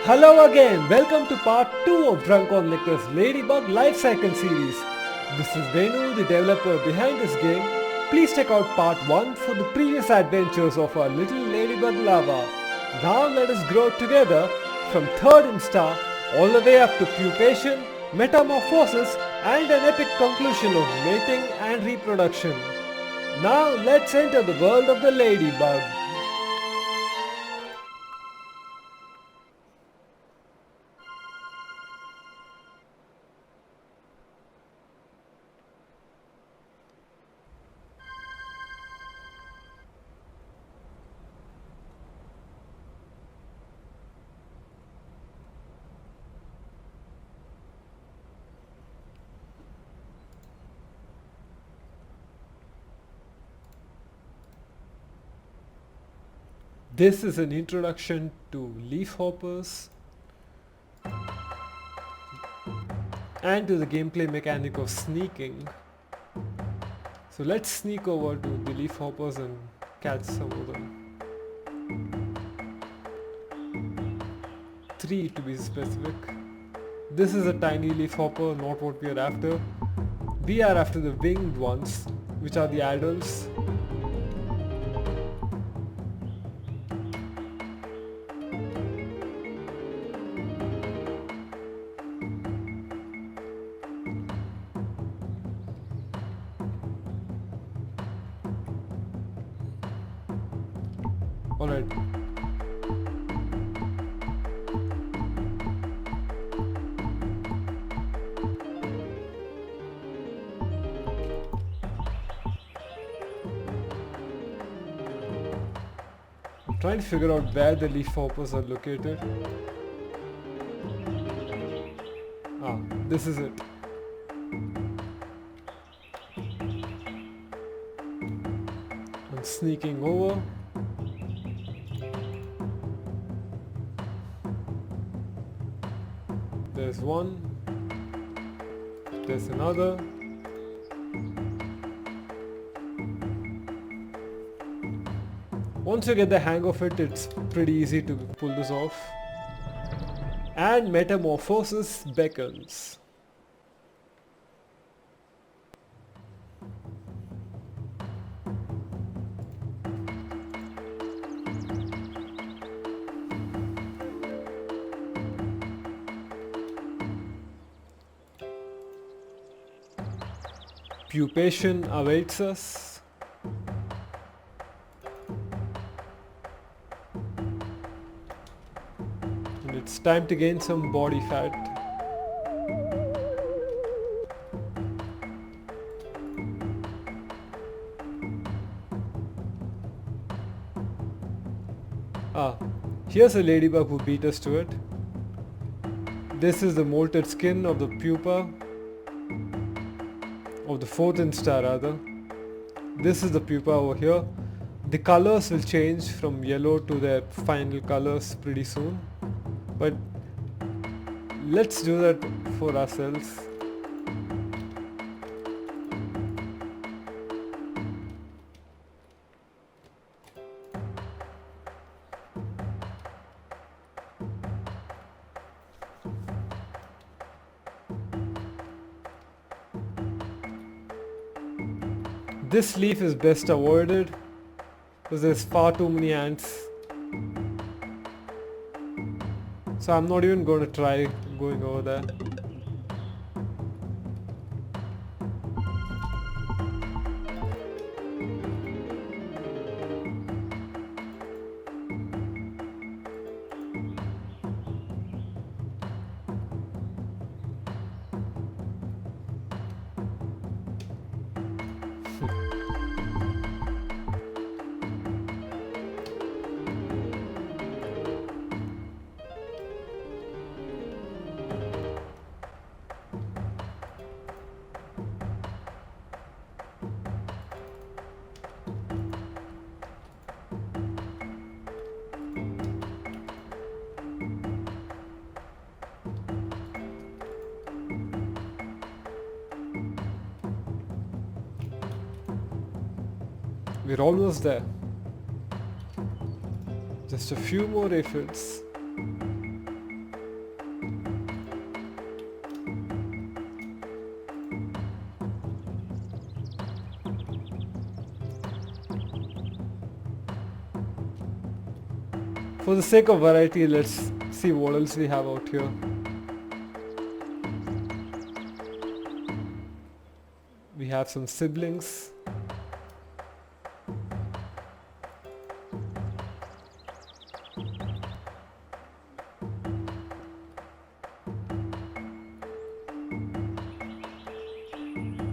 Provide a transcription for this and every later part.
Hello again, welcome to part 2 of Drunk On Nectar's Ladybug Lifecycle series. This is Venu, the developer behind this game. Please check out part 1 for the previous adventures of our little ladybug lava. Now let us grow together from third instar all the way up to pupation, metamorphosis and an epic conclusion of mating and reproduction. Now let's enter the world of the ladybug. This is an introduction to leafhoppers and to the gameplay mechanic of sneaking. So let's sneak over to the leafhoppers and catch some of them. 3 to be specific. This is a tiny leafhopper, not what we are after. We are after the winged ones, which are the adults. Alright. I'm trying to figure out where the leafhoppers are located. Ah, this is it. I'm sneaking over. There's one, there's another. Once you get the hang of it, it's pretty easy to pull this off. And metamorphosis beckons. Pupation awaits us. And it's time to gain some body fat. Ah, here's a ladybug who beat us to it. This is the molted skin of the pupa. Of the fourth instar rather. This is the pupa over here. The colors will change from yellow to their final colors pretty soon, but let's do that for ourselves. This leaf is best avoided because there's far too many ants. So I'm not even going to try going over there. We're almost there. Just a few more aphids. For the sake of variety, let's see what else we have out here. We have some siblings.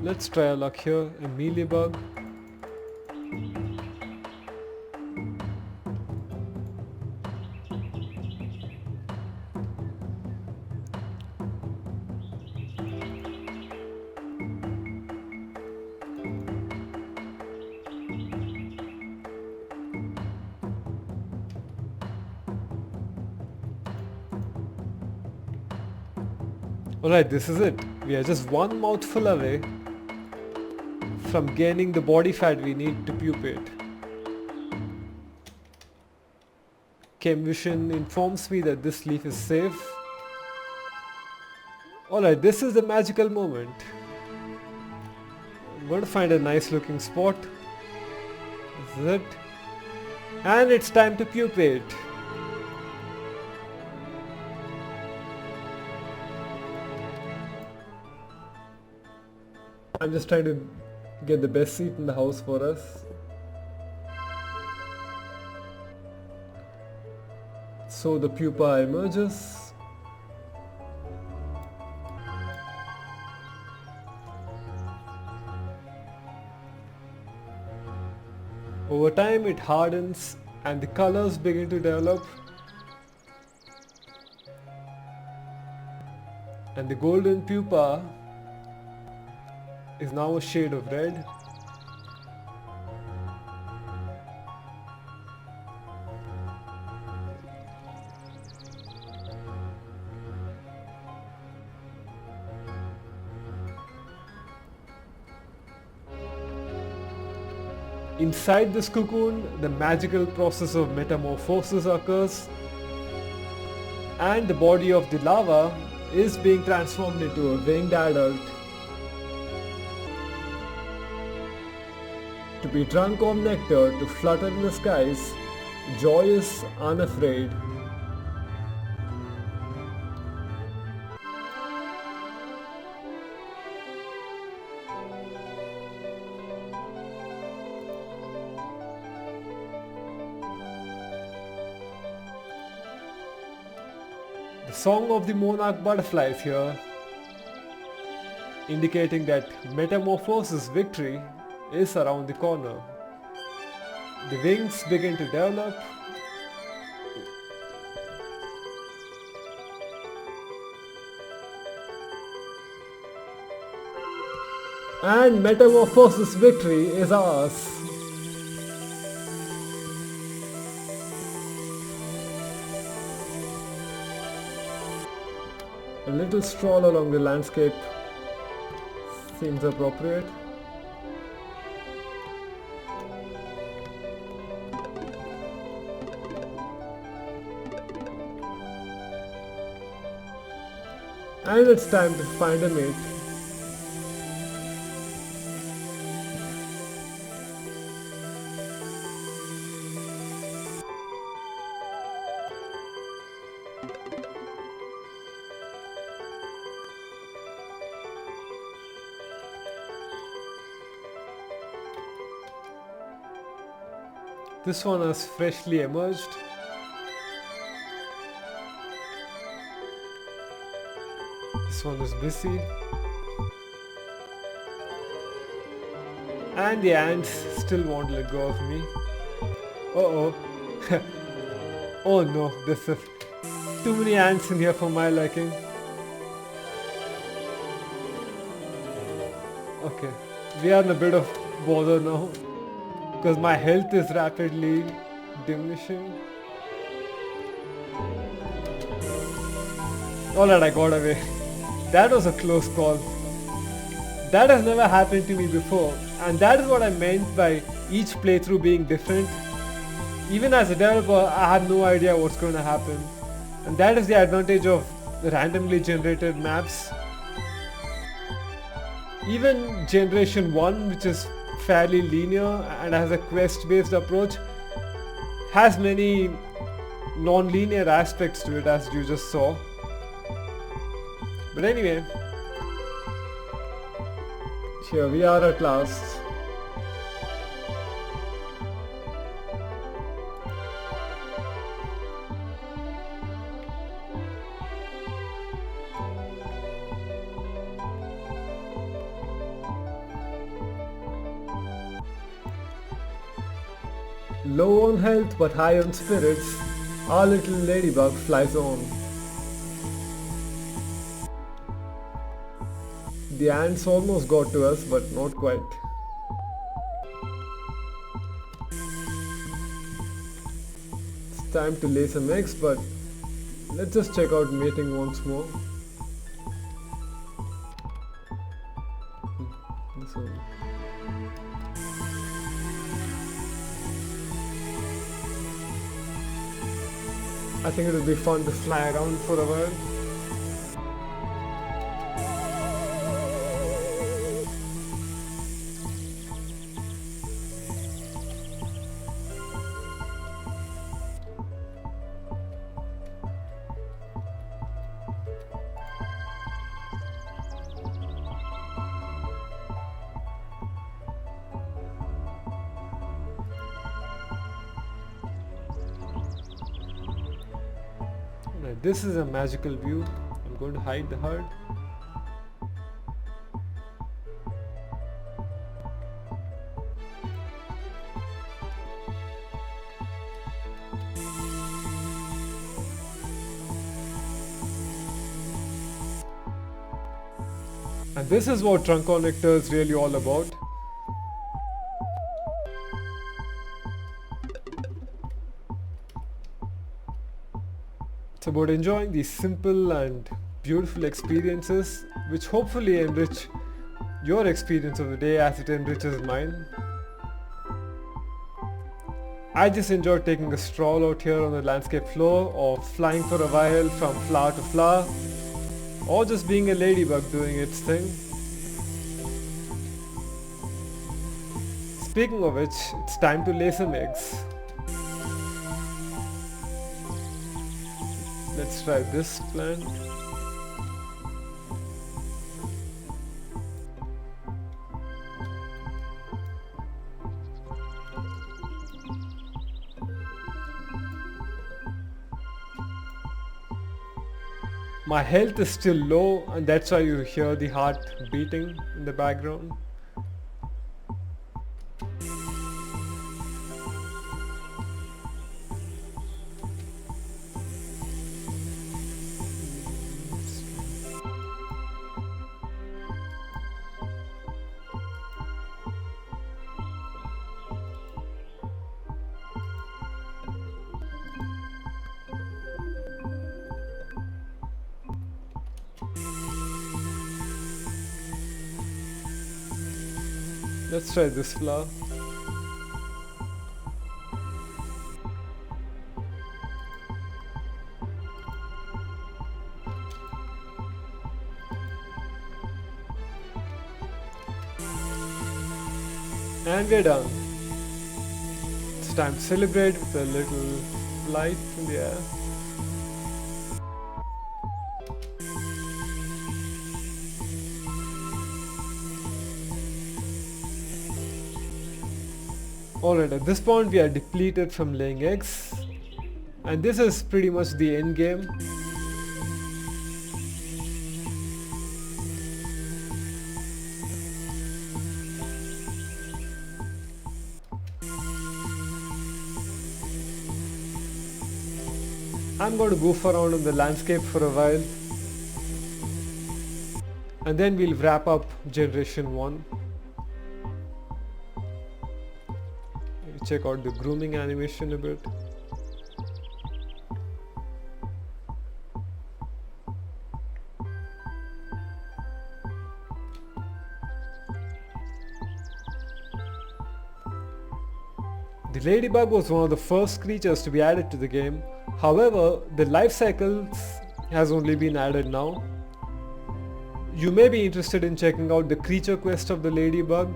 Let's try our luck here. A mealybug. Alright, this is it. We are just one mouthful away from gaining the body fat we need to pupate. Chemvision informs me that this leaf is safe. Alright, this is the magical moment. I'm going to find a nice looking spot. This is it. And it's time to pupate. I'm just trying to get the best seat in the house for us. So the pupa emerges. Over time it hardens and the colors begin to develop. And the golden pupa is now a shade of red. Inside this cocoon, the magical process of metamorphosis occurs, and the body of the larva is being transformed into a winged adult. To be drunk on nectar, to flutter in the skies, joyous, unafraid. The song of the monarch butterfly is here, indicating that metamorphosis victory is around the corner. The wings begin to develop. And metamorphosis victory is ours. A little stroll along the landscape seems appropriate. And it's time to find a mate. This one has freshly emerged. This one is busy. And the ants still won't let go of me. Uh-oh. Oh no, this is too many ants in here for my liking. Okay, we are in a bit of bother now, because my health is rapidly diminishing. Alright, I got away. That was a close call. That has never happened to me before, and that is what I meant by each playthrough being different. Even as a developer, I have no idea what's going to happen, and that is the advantage of randomly generated maps. Even Generation 1, which is fairly linear and has a quest based approach, has many non-linear aspects to it, as you just saw. But anyway, here we are at last. Low on health but high on spirits, our little ladybug flies on. The ants almost got to us, but not quite. It's time to lay some eggs, but let's just check out mating once more. This one. I think it will be fun to fly around for a while. This is a magical view. I'm going to hide the HUD. And this is what Drunk On Nectar is really all about. It's about enjoying these simple and beautiful experiences which hopefully enrich your experience of the day as it enriches mine. I just enjoyed taking a stroll out here on the landscape floor, or flying for a while from flower to flower, or just being a ladybug doing its thing. Speaking of which, it's time to lay some eggs. Let's try this plant. My health is still low, and that's why you hear the heart beating in the background. Let's try this flower. And we're done. It's time to celebrate with a little light in the air. Alright, at this point we are depleted from laying eggs, and this is pretty much the end game. I'm going to goof around in the landscape for a while, and then we'll wrap up generation 1. Check out the grooming animation a bit. The ladybug was one of the first creatures to be added to the game. However, the life cycles has only been added now. You may be interested in checking out the creature quest of the ladybug.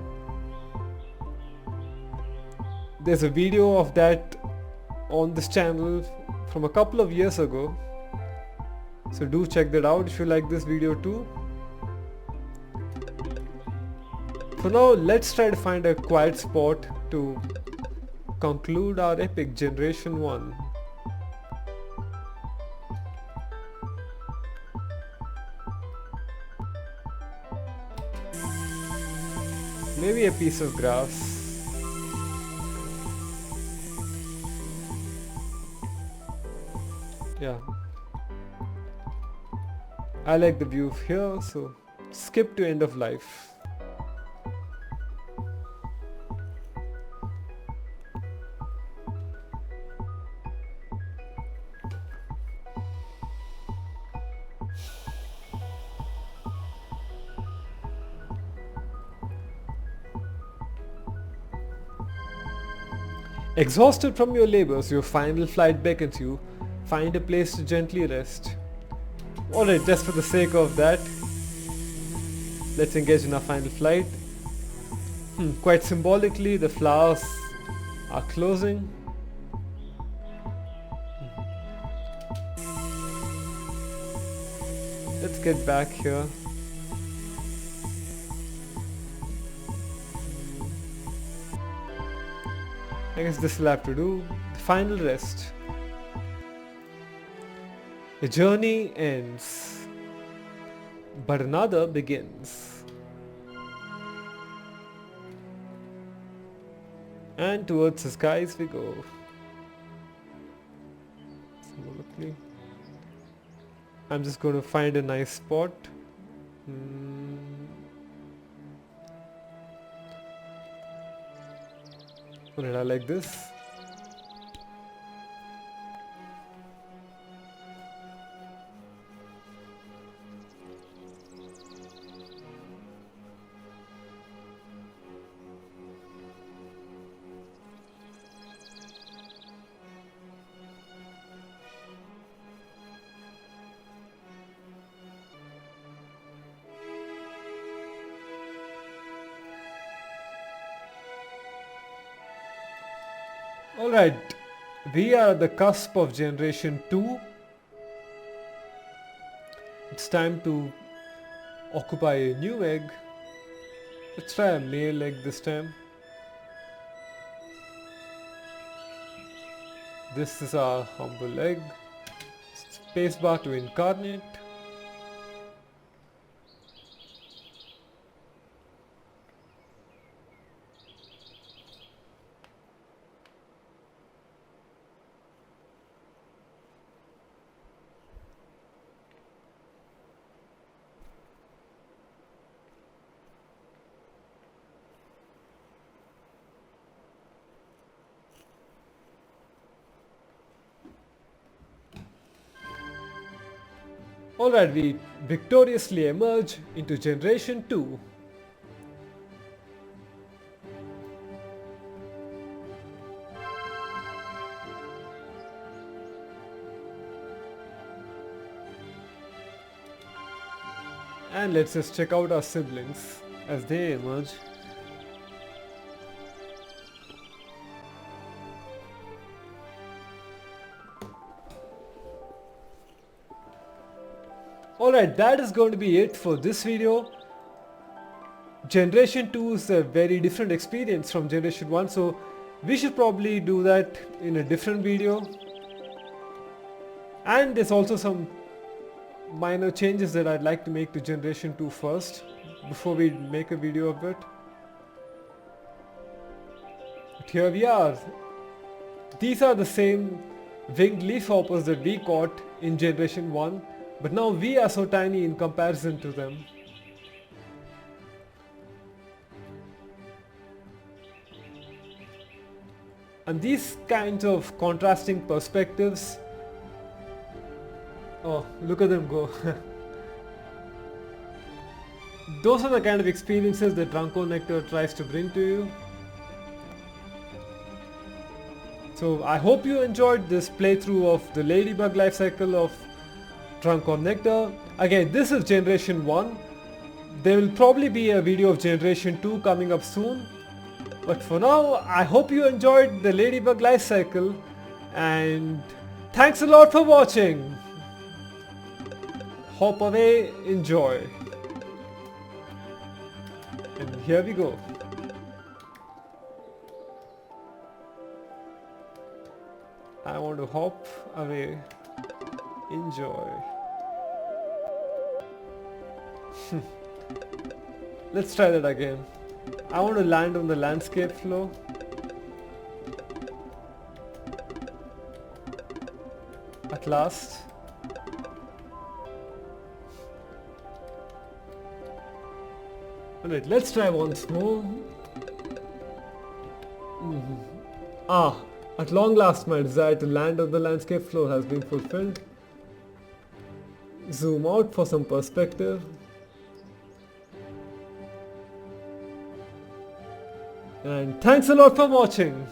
There's a video of that on this channel from a couple of years ago. So do check that out if you like this video too. For now, let's try to find a quiet spot to conclude our epic Generation 1. Maybe a piece of grass. Yeah. I like the view here, so skip to end of life. Exhausted from your labors, your final flight beckons you. Find a place to gently rest. Alright, just for the sake of that, let's engage in our final flight. Quite symbolically, the flowers are closing. Let's get back here. I guess this will have to do. The final rest. The journey ends, but another begins. And towards the skies we go. Symbolically. I'm just going to find a nice spot. Alright, I like this. Alright, we are at the cusp of Generation 2. It's time to occupy a new egg. Let's try a male egg this time. This is our humble egg. Spacebar to incarnate. Alright, we victoriously emerge into Generation 2. And let's just check out our siblings as they emerge. Alright, that is going to be it for this video. Generation 2 is a very different experience from Generation 1, so we should probably do that in a different video. And there's also some minor changes that I'd like to make to Generation 2 first, before we make a video of it. But here we are. These are the same winged leafhoppers that we caught in Generation 1. But now we are so tiny in comparison to them. And these kinds of contrasting perspectives, oh, look at them go. Those are the kind of experiences that Drunk On Nectar tries to bring to you. So I hope you enjoyed this playthrough of the Ladybug Lifecycle of Drunk On Nectar. Again, this is Generation 1. There will probably be a video of Generation 2 coming up soon. But for now, I hope you enjoyed the Ladybug Lifecycle, and Thanks a lot for watching. Hop away, enjoy. And here we go. I want to hop away, enjoy. Let's try that again. I want to land on the landscape floor. At last. Alright, let's try once more. At long last my desire to land on the landscape floor has been fulfilled. Zoom out for some perspective. And thanks a lot for watching.